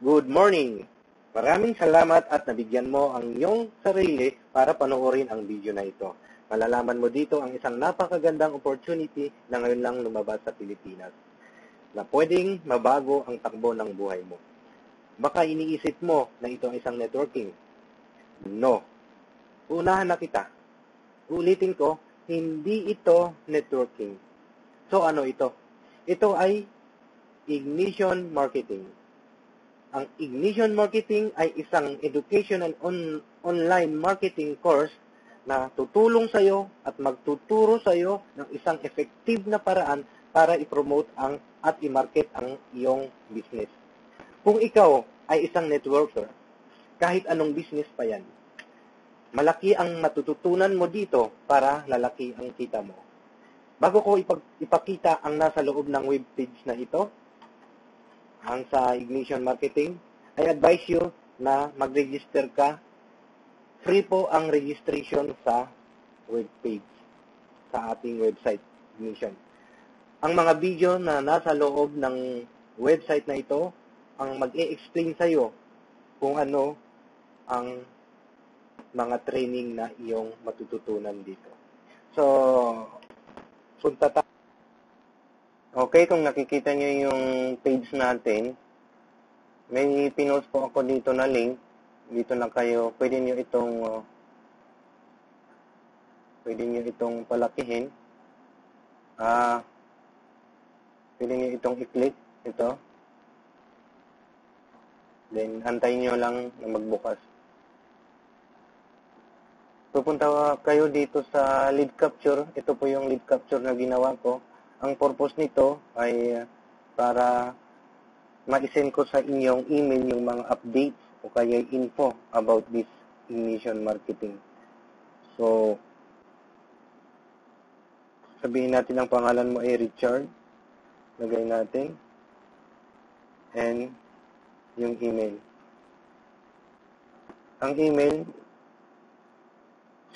Good morning! Maraming salamat at nabigyan mo ang iyong sarili para panoorin ang video na ito. Malalaman mo dito ang isang napakagandang opportunity na ngayon lang lumabas sa Pilipinas na pwedeng mabago ang takbo ng buhay mo. Baka iniisip mo na ito ang isang networking. No. Unahan na kita. Ulitin ko, hindi ito networking. So ano ito? Ito ay Ignition Marketing. Ang Ignition Marketing ay isang educational online marketing course na tutulong sa iyo at magtuturo sa iyo ng isang effective na paraan para i-promote at i-market ang iyong business. Kung ikaw ay isang networker, kahit anong business pa yan, malaki ang matututunan mo dito para lalaki ang kita mo. Bago ko ipakita ang nasa loob ng webpage na ito, ang sa Ignition Marketing, I advise you na mag-register ka. Free po ang registration sa webpage, sa ating website, Ignition. Ang mga video na nasa loob ng website na ito, ang mag-e-explain sa iyo kung ano ang mga training na iyong matututunan dito. So, punta tayo. Okay, kung nakikita nyo yung page natin, may pinost po ako dito na link. Dito na kayo, pwede nyo itong palakihin. Pwede nyo itong i-click, ito. Then, antayin nyo lang na magbukas. Pupunta kayo dito sa lead capture. Ito po yung lead capture na ginawa ko. Ang purpose nito ay para ma-send ko sa inyong email yung mga updates o kaya info about this Ignition Marketing. So, sabihin natin ang pangalan mo ay Richard. Lagay natin. And yung email. Ang email,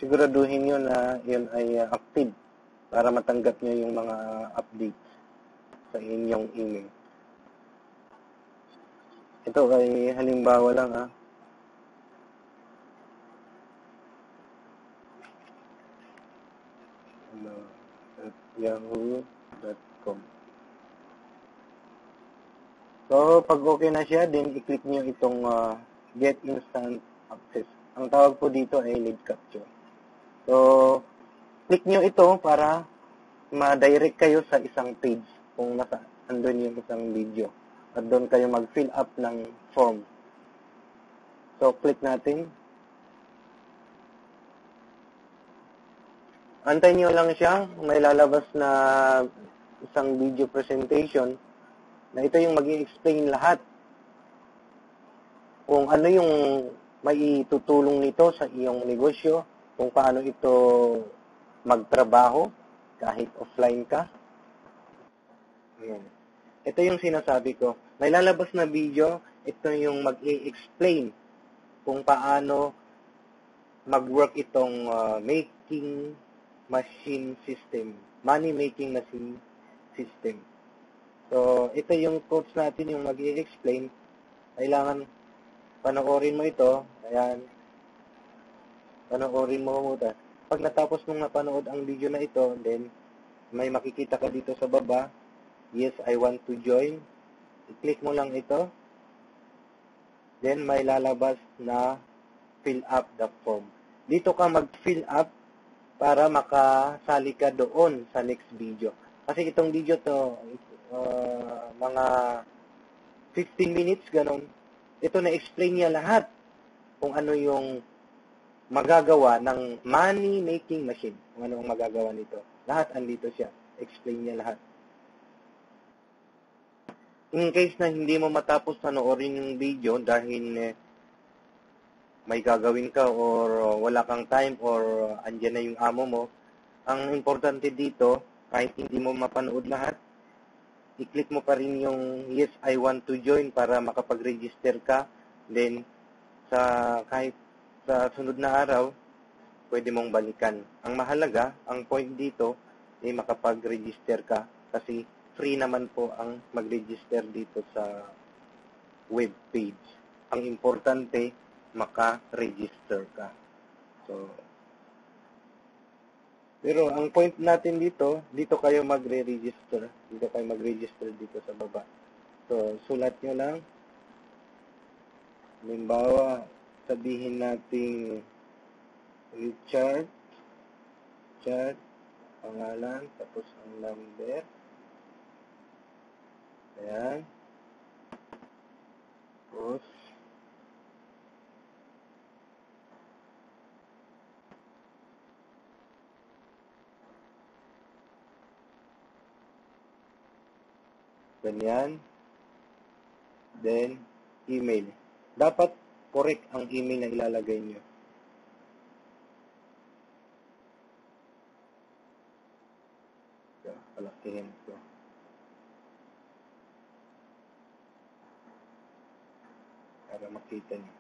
siguraduhin nyo na yun ay active para matanggap nyo yung mga updates sa inyong email. Ito ay halimbawa lang yahoo.com. So, pag okay na siya, then i-click nyo itong Get Instant Access. Ang tawag po dito ay lead capture. So, click nyo ito para ma-direct kayo sa isang page kung andun yung isang video. At doon kayo mag-fill up ng form. So, click natin. Antayin nyo lang siya. May lalabas na isang video presentation na ito yung mag-i-explain lahat kung ano yung may tutulong nito sa iyong negosyo, kung paano ito magtrabaho kahit offline ka. Ayan. Ito yung sinasabi ko. May lalabas na video, ito yung mag-i-explain kung paano mag-work itong making machine system, money making machine system. So, ito yung coach natin yung mag-i-explain. Kailangan panoorin mo ito. Ayan. Panoorin mo muna. Pag natapos mong napanood ang video na ito, then may makikita ka dito sa baba. Yes, I want to join. I-click mo lang ito. Then may lalabas na fill up the form. Dito ka mag-fill up para makasali ka doon sa next video. Kasi itong video to, mga 15 minutes, ganun. Ito na-explain niya lahat kung ano yung magagawa ng money-making machine. Kung ano ang magagawa nito. Lahat andito siya. Explain niya lahat. In case na hindi mo matapos panoorin yung video dahil may gagawin ka or wala kang time or andyan na yung amo mo, ang importante dito, kahit hindi mo mapanood lahat, i-click mo pa rin yung yes, I want to join para makapag-register ka. Then, kahit sa sunod na araw, pwede mong balikan. Ang mahalaga, ang point dito, ay makapag-register ka kasi free naman po ang mag-register dito sa web page. Ang importante, maka-register ka. So, pero ang point natin dito kayo magre-register. Dito kayo mag-register dito sa baba. So, sulat nyo lang. Halimbawa, sabihin natin Richard, pangalan, tapos ang number. Ayan. Tapos, ganyan. Then, email. Dapat correct ang email na ilalagay nyo. So, palakihin ko. Para makita nyo.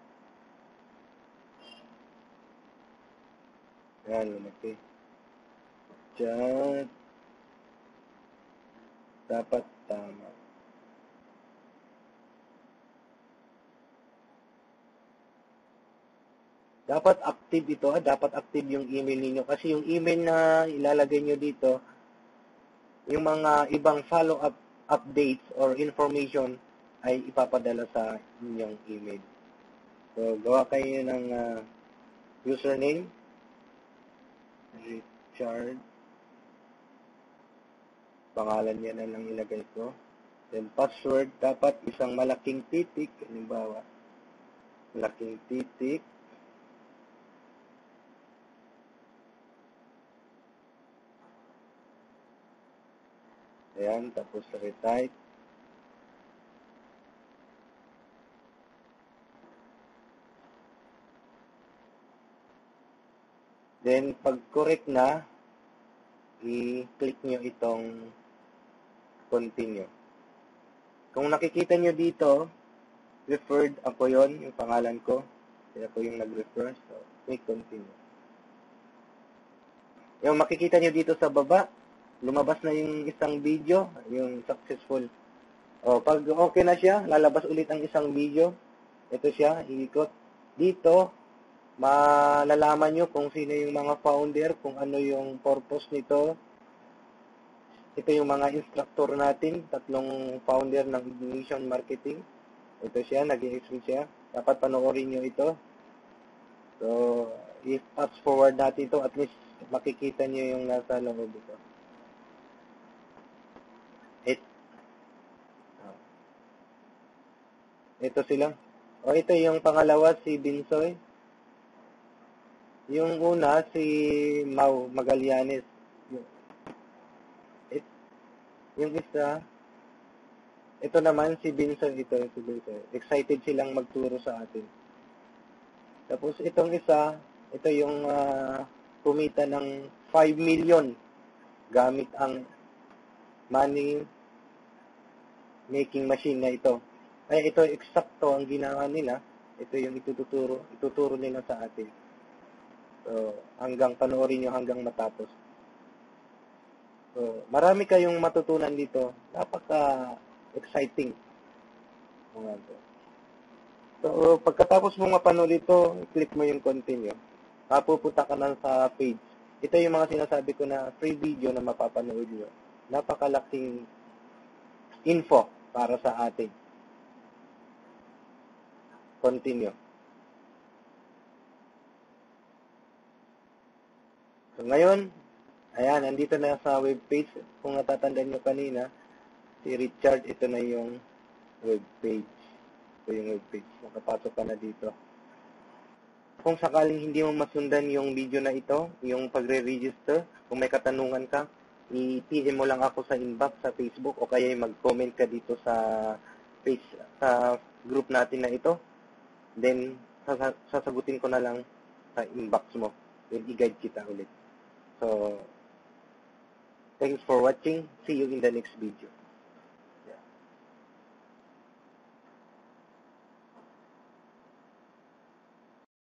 Ayan, lumaki. Diyan. Dapat tama. Dapat active ito, dapat active yung email ninyo. Kasi yung email na ilalagay nyo dito, yung mga ibang follow-up updates or information ay ipapadala sa inyong email. So, gawa kayo ng username, Richard, pangalan niya na lang ilagay ko. Then, password, dapat isang malaking titik, halimbawa, malaking titik, ayan, tapos retype. Then, pag correct na, i-click nyo itong continue. Kung nakikita nyo dito, referred, ako yon, yung pangalan ko. Kaya ako yung nag-refer. So, click continue. Yung makikita nyo dito sa baba, lumabas na yung isang video, yung successful. O, pag okay na siya, lalabas ulit ang isang video. Ito siya, iikot. Dito, malalaman nyo kung sino yung mga founder, kung ano yung purpose nito. Ito yung mga instructor natin, 3 founder ng Ignition Marketing. Ito siya, nag-i-explain siya. Dapat panoorin nyo ito. So, i-fast forward natin ito, at least makikita nyo yung nasa loob ito. Ito sila. O, ito yung pangalawa, si Binsoy. Yung una, si Mau Magallanes. Yung isa, ito naman, si Binsoy. Si Binsoy. Excited silang magturo sa atin. Tapos, itong isa, ito yung kumita ng 5 million gamit ang money making machine na ito. Ay, ito eksakto ang ginawa nila. Ito yung ituturo nila sa atin. So, hanggang panoorin nyo hanggang matapos. So, marami kayong matutunan dito. Napaka-exciting. So, pagkatapos mo mapanood ito, click mo yung continue. Mapupunta ka na sa page. Ito yung mga sinasabi ko na free video na mapapanood nyo. Napakalaking info para sa atin. Continue. So, ngayon, ayan, nandito na sa web page. Kung natatandaan nyo kanina, si Richard, ito na yung web page. Ito yung web page. Makapasok ka na dito. Kung sakaling hindi mo masundan yung video na ito, yung pagre-register, kung may katanungan ka, i-PM mo lang ako sa inbox sa Facebook o kaya mag-comment ka dito sa page, sa group natin na ito. Then, sasagutin ko na lang sa inbox mo. Then, i-guide kita ulit. So, thanks for watching. See you in the next video.